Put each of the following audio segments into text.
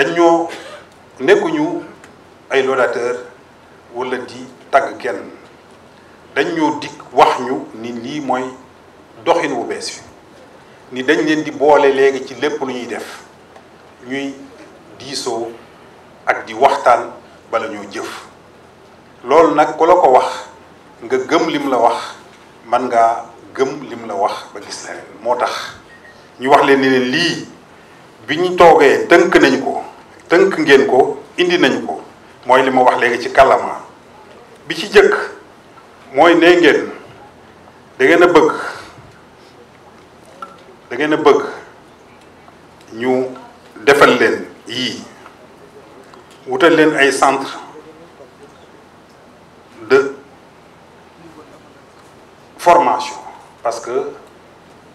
dañoo nekkuñu ay laudateur wala di tagg kenn dañ ñoo dikk wax ñu ni lii mooy doxin wu bees fi ni dañ leen di boole léegi ci lépp lu ñuy def ñuy diisoo ak di waxtaan bala ñoo jëf loolu nag ku la ko wax nga gëm lim la wax man ngaa gëm lim la wax ba gis leneen moo tax ñu wax leen ni leen lii bi ñu toogee tënk nañ ko tënk ngeen ko indi nañ ko mooy li ma wax léegi ci kàllaama bi ci jëkk mooy nee ngeen da ngeen a bëgg ñu defal leen yii wutal leen ay centre de formation parce que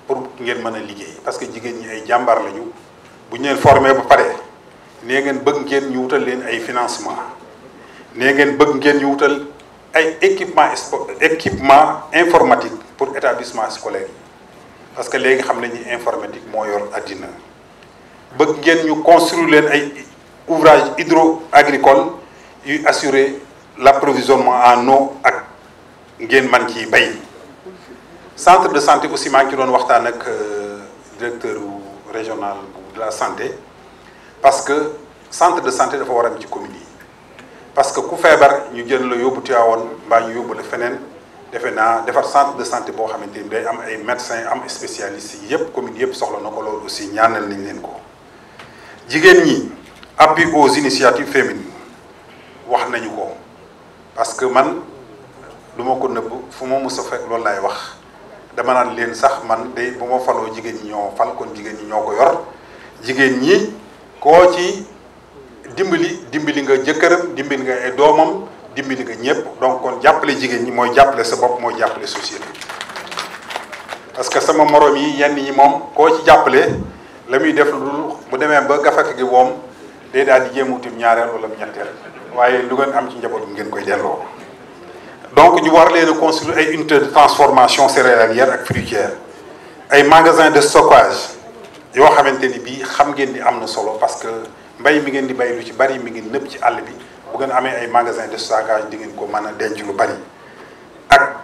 pour ngeen mën a liggéey parce que jigéen ñi ay jàmbaar lañu bu ñu leen formé ba pare nee ngeen bëgg ngeen ñu wutal leen ay financement nee ngeen bëgg ngeen ñu wutal ay équipement informatique pour établissement scolaire yi parce que léegi xam nañu informatique moo yor àddina bëgg ngeen ñu construire leen ay ouvrage hydro-agricole yuy assurer l'approvisionnement en eau ak ngeen man ci bay centre de santé aussi maa ngi ci doon waxtaan ak directeur régional de la santé parce que centre de santé dafa war a am ci commune yi parce que ku feebar ñu jël la yóbbu Tivaouane mbaa ñu yóbbu la feneen defe naa defar centre de santé boo xamante ni day am ay médecins am spécialistes yi yëpp commune yëpp soxla na ko loolu aussi ñaanal nañ leen ko jigéen ñi appui aux initiatives féminines wax nañu ko parce que man du ma ko nëbb fu ma mës a fekk loolu laay wax dama naan leen sax man day bu ma faloo jigéen ñi ñoo fal kon jigéen ñi ñoo ko yor jigéen ñi koo ci dimbali nga jëkkëram dimbali nga ay doomam dimbali nga ñëpp donc kon jàppale jigéen ñi mooy jàppale sa bopp mooy jàppale société parce que sama morom yi yenn ñi moom koo ci jàppale la muy def lu bu demee ba gafaka gi moom day daal di jéem wutim ñaareel wala ñetteel waaye lu ngeen am ci njabootum ngeen koy delloo donc ñu war leen a construire ay unités de transformation céréalière ak fruitière ay magasins de stockage yoo xamante ni bii xam ngeen ni am na solo parce que mbay mi ngeen di bay lu ci bari mi ngi nëpp ci àll bi bu ngeen amee ay magasins de stockage di ngeen ko mën a denc lu bari ak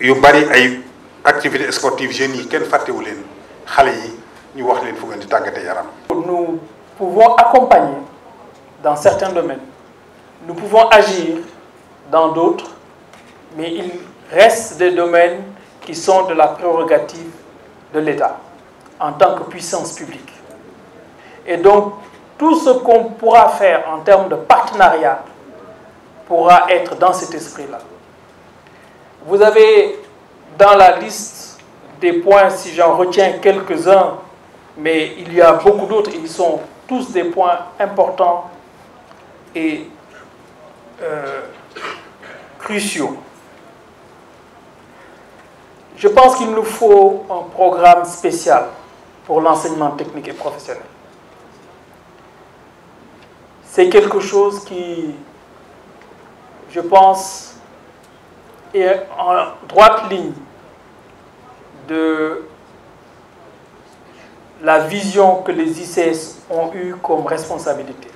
yu bari ay activités sportives jeunes yi kenn fàttewu leen xale yi ñu wax leen fu ngeen di tàggate yaram. Nous pouvons accompagner dans certains domaines, nous pouvons agir dans d'autres, mais il reste des domaines qui sont de la prérogative de l'État en tant que puissance publique. Et donc, tout ce qu'on pourra faire en termes de partenariat pourra être dans cet esprit-là. Vous avez dans la liste des points, si j'en retiens quelques-uns, mais il y a beaucoup d'autres, ils sont tous des points importants et cruciaux. Je pense qu'il nous faut un programme spécial pour l'enseignement technique et professionnel. C'est quelque chose qui, je pense, est en droite ligne de la vision que les ICS ont eue comme responsabilité.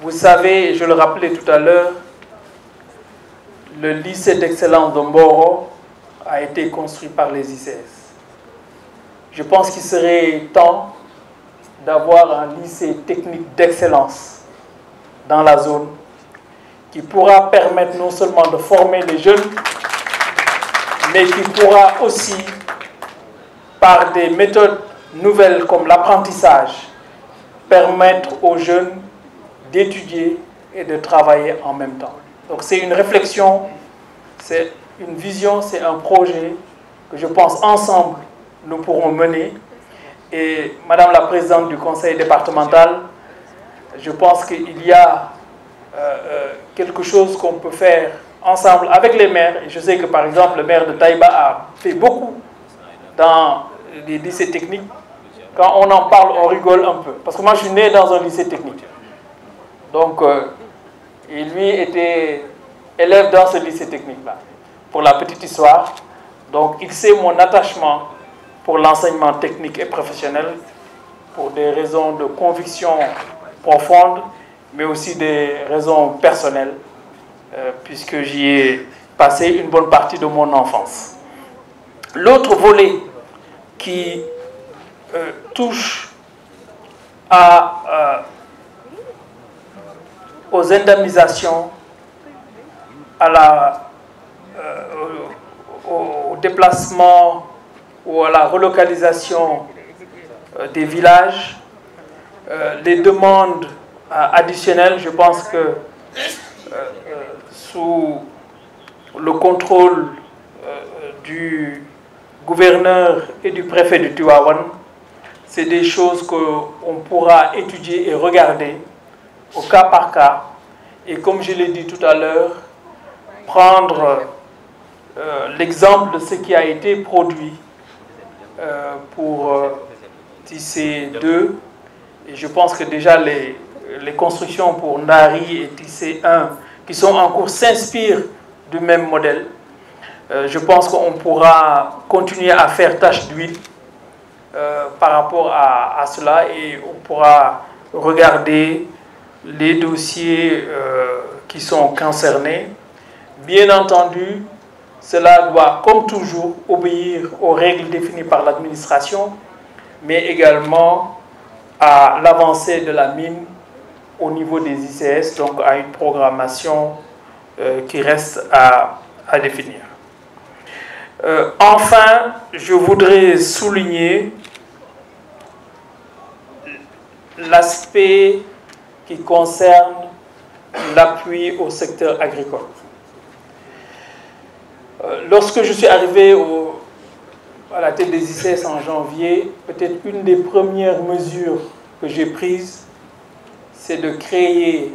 Vous savez, je le rappelais tout à l'heure, le lycée d'excellence de Mboro a été construit par les ICS. Je pense qu'il serait temps d'avoir un lycée technique d'excellence dans la zone qui pourra permettre non seulement de former les jeunes, mais qui pourra aussi, par des méthodes nouvelles comme l'apprentissage, permettre aux jeunes d'étudier et de travailler en même temps. Donc c'est une réflexion, c'est une vision, c'est un projet que je pense ensemble nous pourrons mener. Et Madame la Présidente du Conseil départemental, je pense qu'il y a quelque chose qu'on peut faire ensemble avec les maires. Et je sais que par exemple le maire de Taïba a fait beaucoup dans les lycées techniques. Quand on en parle, on rigole un peu. Parce que moi je suis né dans un lycée technique. Donc, et lui était élève dans ce lycée technique-là. Pour la petite histoire, donc il sait mon attachement pour l'enseignement technique et professionnel, pour des raisons de conviction profondes, mais aussi des raisons personnelles, puisque j'y ai passé une bonne partie de mon enfance. L'autre volet qui touche aux indemnisations, au déplacement ou à la relocalisation des villages, les demandes additionnelles, je pense que sous le contrôle du gouverneur et du préfet de Tivaouane, c'est des choses qu'on pourra étudier et regarder au cas par cas. Et comme je l'ai dit tout à l'heure, prendre l'exemple de ce qui a été produit pour Tissé 2. Et je pense que déjà les constructions pour Ndari et Tissé 1 qui sont en cours s'inspirent du même modèle. Je pense qu'on pourra continuer à faire tâche d'huile par rapport à cela, et on pourra regarder les dossiers qui sont concernés. Bien entendu, cela doit, comme toujours, obéir aux règles définies par l'administration, mais également à l'avancée de la mine au niveau des ICS, donc à une programmation qui reste à définir. Enfin, je voudrais souligner l'aspect qui concerne l'appui au secteur agricole. Lorsque je suis arrivé à la tête des ICS en janvier, peut-être une des premières mesures que j'ai prises, c'est de créer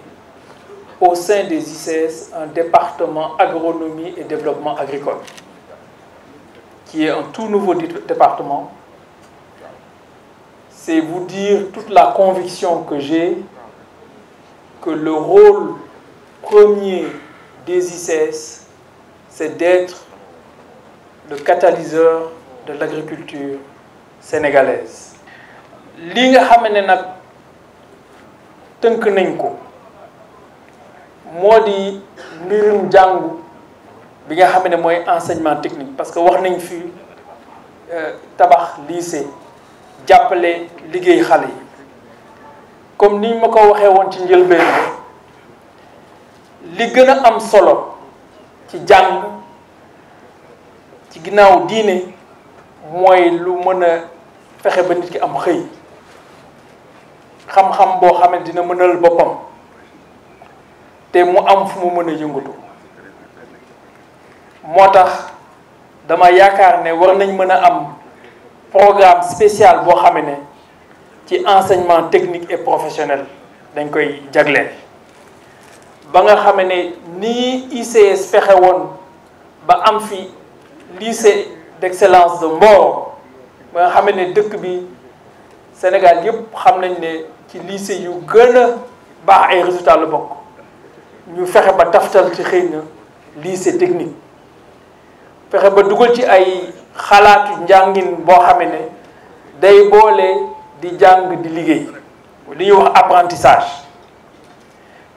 au sein des ICS un département agronomie et développement agricole, qui est un tout nouveau département. C'est vous dire toute la conviction que j'ai que le rôle premier des ICS, c'est d'être le catalyseur de l'agriculture sénégalaise. Li nga xamné nak teunk nañ ko modi mbirum jangu bi nga xamné moy enseignement technique, parce que wax nañ fi tabax lycée jappalé liggéey xalé yi comme ni ma ko waxé won ci njëlbeen li gëna am solo ci jàng ci ginnaaw diine mooy lu mën a fexe ba nit ki am xëy xam-xam boo xam ne dina mënal boppam te mu am fu mu mën a yëngatu. moo tax dama yaakaar ne war nañ mën a am programme spécial boo xam ne ci enseignement technique et professionnel dañ koy jagleel ba nga xam ne nii ICS fexe woon ba am fi lycée d'excellence de Mboro ba nga xam ne dëkk bi Sénégal yëpp xam nañ ne ci lycée yu gën a baax ay résultats la bokk ñu fexe ba taftal ci xëy na lycée technique fexe ba dugal ci ay xalaatu njàngin boo xam ne day boole di jàng di liggéey li ñuy wax apprentissage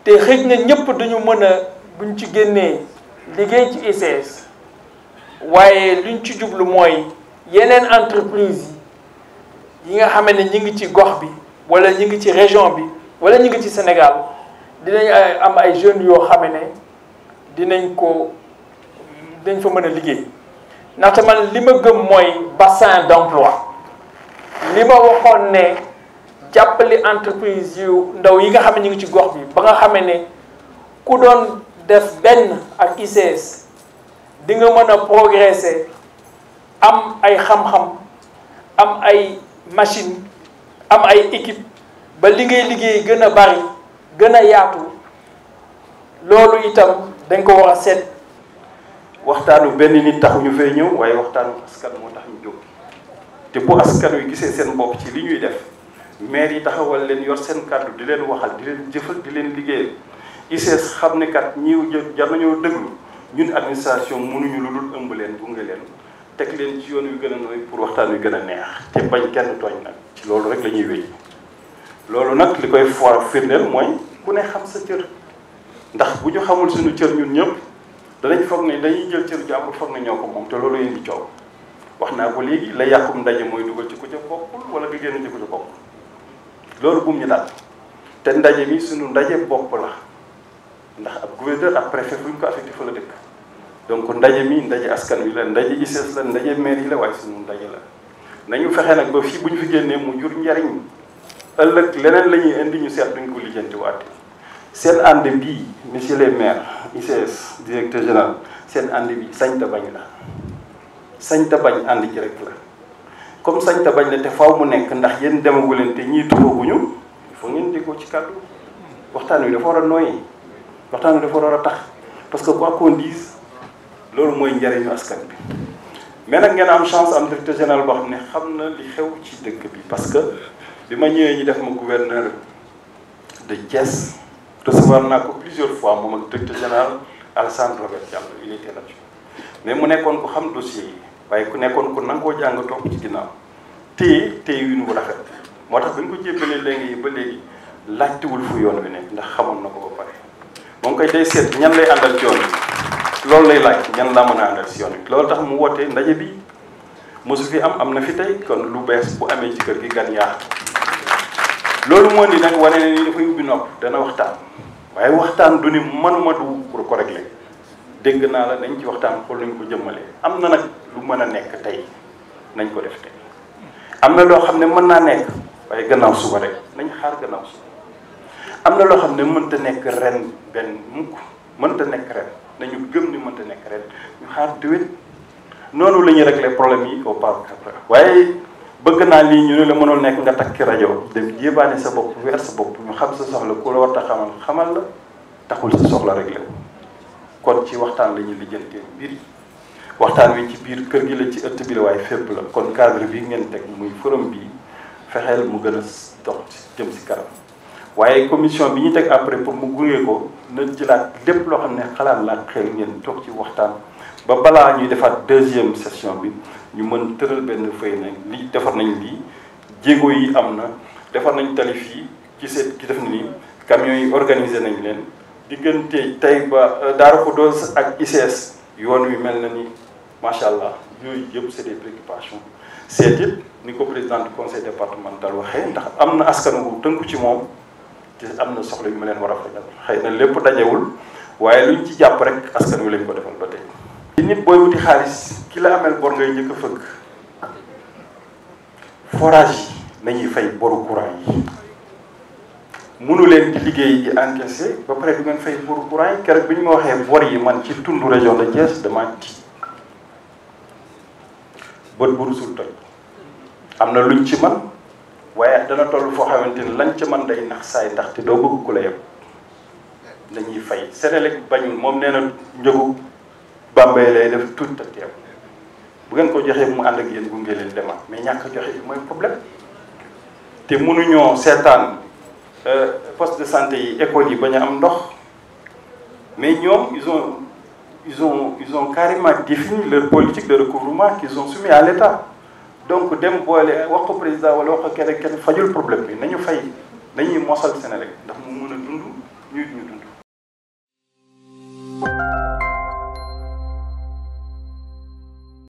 te xëy na ñëpp duñu mën a buñ ci génnee liggéey ci ICS waaye luñ ci jublu mooy yeneen entreprise yi nga xam ne ñi ngi ci gox bi wala ñi ngi ci région bi wala ñi ngi ci Sénégal dinañ am ay jeunes yoo xam ne dinañ fa mën a liggéey. ndaxte man li ma gëm mooy bassin d'emploi li ma waxoon ne jàppali entreprise yu ndaw yi nga xam ne ñu ngi ci gox bi ba nga xam ne ku doon def benn ak ICS di nga mën a progresser am ay xam-xam am ay machine am ay équipe ba li ngay liggéey gën a bari gën a yaatu loolu itam dañ ko war a seet. waxtaanu benn nit taxuñu fee ñëw waaye waxtaanu askan moo tax ñu jóg te bu askan wi gisee seen bopp ci li ñuy def maire yi taxawal leen yor seen kàddu di leen waxal di leen jëfal di leen liggéeyal ICS xam ne kat ñiw jar nañoo déglu ñun administration mënuñu lu dul ëmb leen gunge leen teg leen ci yoon wi gën a nooy pour waxtaan wi gën a neex te bañ kenn tooñ nag ci loolu rek la ñuy wéy loolu nag li koy firndeel mooy ku ne xam sa cër ndax bu ñu xamul suñu cër ñun ñëpp danañ foog ne dañuy jël cëru jàmbur foog ne ñoo ko moom te loolu indi coow wax naa ko léegi la yàqum ndaje mooy dugal ci ku ca bokkul wala nga génn ci ku ca bokkul loolu bum ñu daal te ndaje mi suñu ndaje bopp la ndax ab gouverneur ak préfet fu ñu ko affecté fa la dëkk donc ndaje mi ndaje askan wi la ndaje ICS la ndaje maire yi la waaye suñu ndaje la nañu fexe nag ba fii bu ñu fi génnee mu jur njariñ ëllëg leneen la ñuy indi ñu seet duñ ko lijjanti waate seen ànd bii monsieur les maires ICS directeur général seen ànd bi sañ ta bañ la sañ ta bañ ànd ci rek la comme sañ ta bañ la te faw mu nekk ndax yéen demagu leen te ñii tuxaguñu il faut ngeen déggoo ci kàddu waxtaan wi dafa war a nooyi waxtaan wi dafa war a tax parce que quoi qu'on dise loolu mooy njariñu askan bi mais nag ngeen am chance am directeur général boo xam ne xam na li xew ci dëkk bi parce que bi ma ñëwee ñi def ma gouverneur de Thiès recevoir naa ko plusieurs fois moom ak directeur général Alassane Robert Diallo il était là-dessus mais mu nekkoon ko xam dossier yi waaye ku nekkoon ko nangoo jàng toog ci ginnaaw téye yu nu rafet moo tax ba ñu ko jébbalee léegi ba léegi laajtewul fu yoon wi nekk ndax xamoon na ko ba pare moom koy day seet ñan lay àndal ci yoon bi loolu lay laaj ñan laa mën a àndal si yoon bi loolu tax mu wootee ndaje bi mosu fi am na fi tey kon lu bees bu amee ci kër gi gan yaa loolu moo di nag wane ne ni dafay ubbi nopp dana waxtaan waaye waxtaan du ni manuma du pour ko régler dégg naa la nañ ci waxtaan xool nañ ko jëmmalee am na nag lu mën a nekk tey nañ ko def tey am na loo xam ne mën naa nekk waaye gannaaw suba rek nañ xaar gannaaw suba am na loo xam ne mënta nekk ren benn mukk mënta nekk ren nañu gëm ni mënta nekk ren ñu xaar déwén noonu la ñuy régler problème yi au pas waaye bëgg naa lii ñu ne la mënul nekk nga takki rajo dem jébaane sa bopp weer sa bopp ñu xam sa soxla ku la war a xamal la taxul sa soxla réglé kon ci waxtaan la ñuy lijjantee mbir yi waxtaan wi ci biir kër gi la ci ëtt bi la waaye fépp la kon cadre bi ngeen teg muy forum bi fexeel mu gën a dox jëm si kanam waaye commission bi ñu teg après pour mu gunge ko na jëlaat lépp loo xam ne xalaat la xel ngeen toog ci waxtaan ba balaa ñuy defaat deuxième session bi ñu mën tëral benn feuille nag li defar nañ lii jéego yi am na defar nañ talif yi ci seet ki def na ni camions yi organisé nañ leen diggante tey ba Darou Khoudoss ak ICS yoon wi mel na ni macha allah yooyu yëpp c'est des préoccupations seet it ni ko président du conseil départemental waxee ndax am na askan wu tënku ci moom te am na soxla yu ma leen war a fajal xëy na lépp dajewul waaye luñ ci jàpp rek askan wi lañ ko defal ba tey. ci nit booy wuti xaalis ki la amel bor ngay njëkk a fëgg forage yi nañuy fay boru courant yi mënu leen di liggéey di encaissé ba pare du ngeen fay boru courant yi keroog bi ñu ma waxee bor yi man ci tundu région de Thiès dama tiit bët bu rusul toj am na luñ ci man waaye dana toll foo xamante ni lañ ca man day nax saay ndax te doo bëgg ku la yem dañuy fay Senelec bañul moom nee na njëgu Bambey lay def tout à teew bu ngeen ko joxee mu ànd ak yéen gunge leen demaat mais ñàkk joxe bi mooy problème te mënuñoo seetaan poste de santé yi école yi bañ a am ndox mais ñoom ils ont carrément défini leur politique de recouvrement qu'ils ont soumis à l'État donc dem boole wax ko président wala wax ko kenn fajul problème bi nañu fay nañuy mosal Senelec ndax mu mën a dund ñuy ñu dund